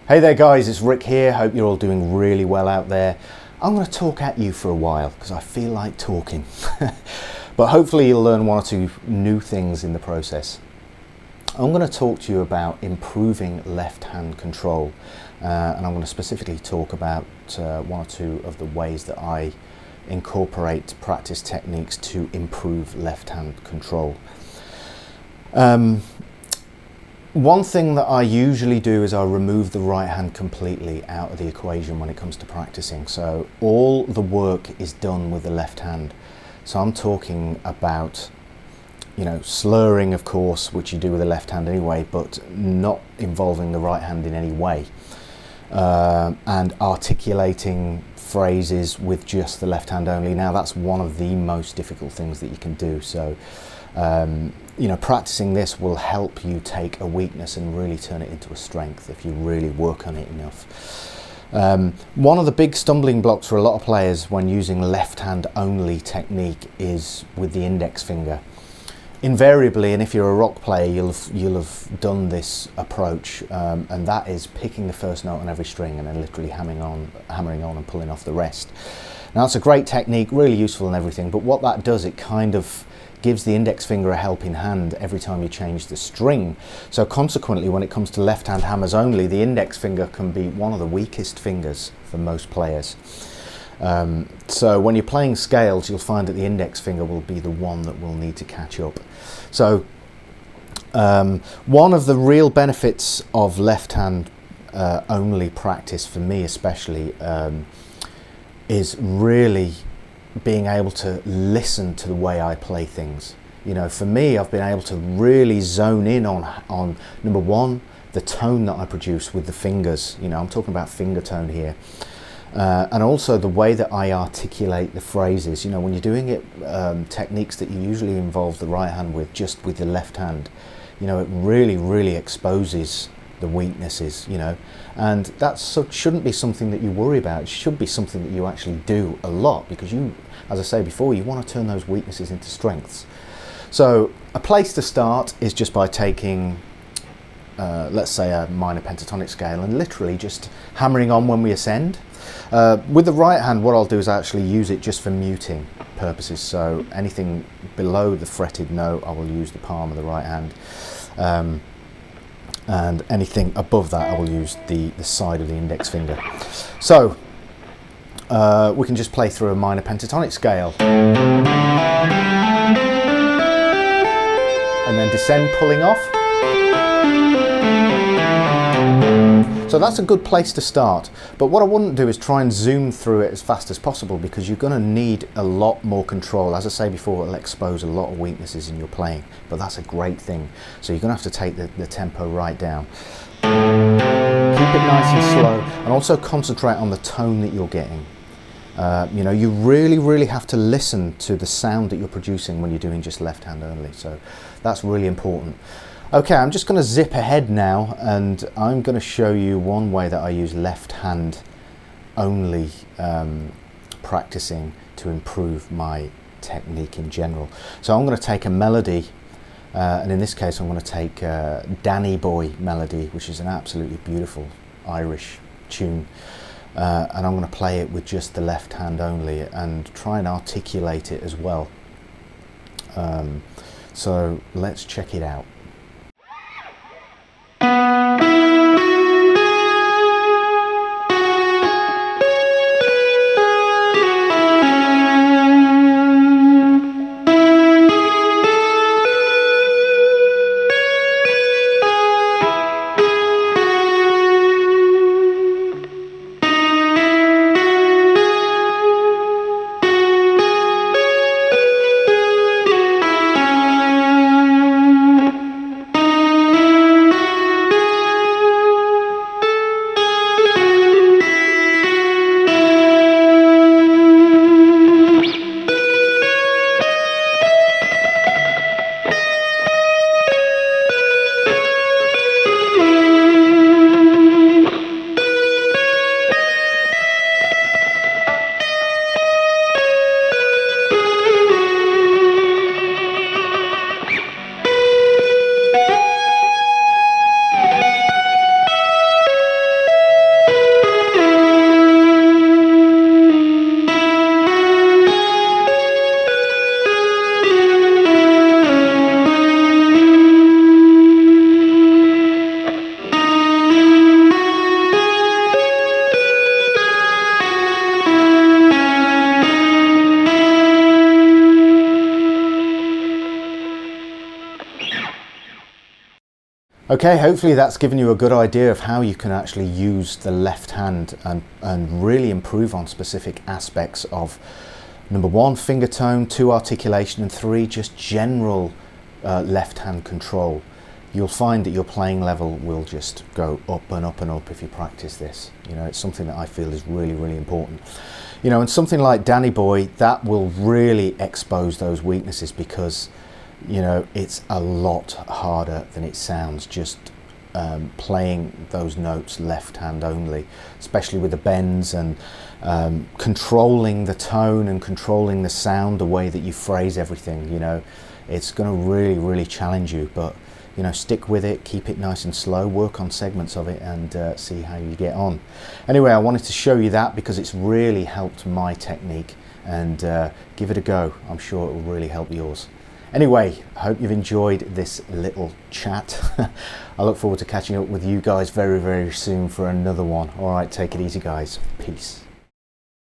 Hey there guys, it's Rick here. Hope you're all doing really well out there. I'm going to talk at you for a while because I feel like talking. But hopefully you'll learn one or two new things in the process. I'm going to talk to you about improving left hand control, and I'm going to specifically talk about one or two of the ways that I incorporate practice techniques to improve left hand control. One thing that I usually do is I remove the right hand completely out of the equation when it comes to practicing. So all the work is done with the left hand. So I'm talking about, slurring, of course, which you do with the left hand anyway, but not involving the right hand in any way. And articulating phrases with just the left hand only. Now that's one of the most difficult things that you can do. So practicing this will help you take a weakness and really turn it into a strength if you really work on it enough. One of the big stumbling blocks for a lot of players when using left hand only technique is with the index finger. Invariably, and if you're a rock player, you'll have done this approach, and that is picking the first note on every string and then literally hammering on and pulling off the rest. Now it's a great technique, really useful and everything, but what that does, it kind of gives the index finger a helping hand every time you change the string. So consequently, when it comes to left hand hammers only, the index finger can be one of the weakest fingers for most players. So when you're playing scales, you'll find that the index finger will be the one that will need to catch up. So one of the real benefits of left hand only practice, for me especially, is really being able to listen to the way I play things. For me, I've been able to really zone in on number one, the tone that I produce with the fingers. I'm talking about finger tone here. And also the way that I articulate the phrases. When you're doing it, techniques that you usually involve the right hand with, just with the left hand, it really exposes the weaknesses, and that shouldn't be something that you worry about. It should be something that you actually do a lot, because you, as I say before, you want to turn those weaknesses into strengths. So a place to start is just by taking let's say a minor pentatonic scale and literally just hammering on when we ascend. With the right hand, what I'll do is actually use it just for muting purposes. So anything below the fretted note, I will use the palm of the right hand. And anything above that, I will use the side of the index finger. So we can just play through a minor pentatonic scale. And then descend, pulling off. So that's a good place to start. But what I wouldn't do is try and zoom through it as fast as possible, because you're going to need a lot more control. As I say before, it'll expose a lot of weaknesses in your playing, but that's a great thing. So you're going to have to take the tempo right down. Keep it nice and slow, and also concentrate on the tone that you're getting. You really have to listen to the sound that you're producing when you're doing just left hand only. So that's really important. Okay, I'm just going to zip ahead now, and I'm going to show you one way that I use left hand only practicing to improve my technique in general. So I'm going to take a melody, and in this case I'm going to take Danny Boy melody, which is an absolutely beautiful Irish tune, and I'm going to play it with just the left hand only and try and articulate it as well. So let's check it out. Okay, hopefully that's given you a good idea of how you can actually use the left hand and really improve on specific aspects of, number 1, finger tone, 2, articulation, and 3, just general left hand control. You'll find that your playing level will just go up and up and up if you practice this. You know, it's something that I feel is really, really important. You know, and something like Danny Boy, that will really expose those weaknesses, because, you know, it's a lot harder than it sounds just playing those notes left hand only, especially with the bends and controlling the tone and controlling the sound, the way that you phrase everything. You know, it's going to really, really challenge you, but you know, stick with it, keep it nice and slow, work on segments of it, and see how you get on. Anyway, I wanted to show you that because it's really helped my technique, and give it a go. I'm sure it will really help yours. Anyway, I hope you've enjoyed this little chat. I look forward to catching up with you guys very, very soon for another one. All right, take it easy, guys. Peace.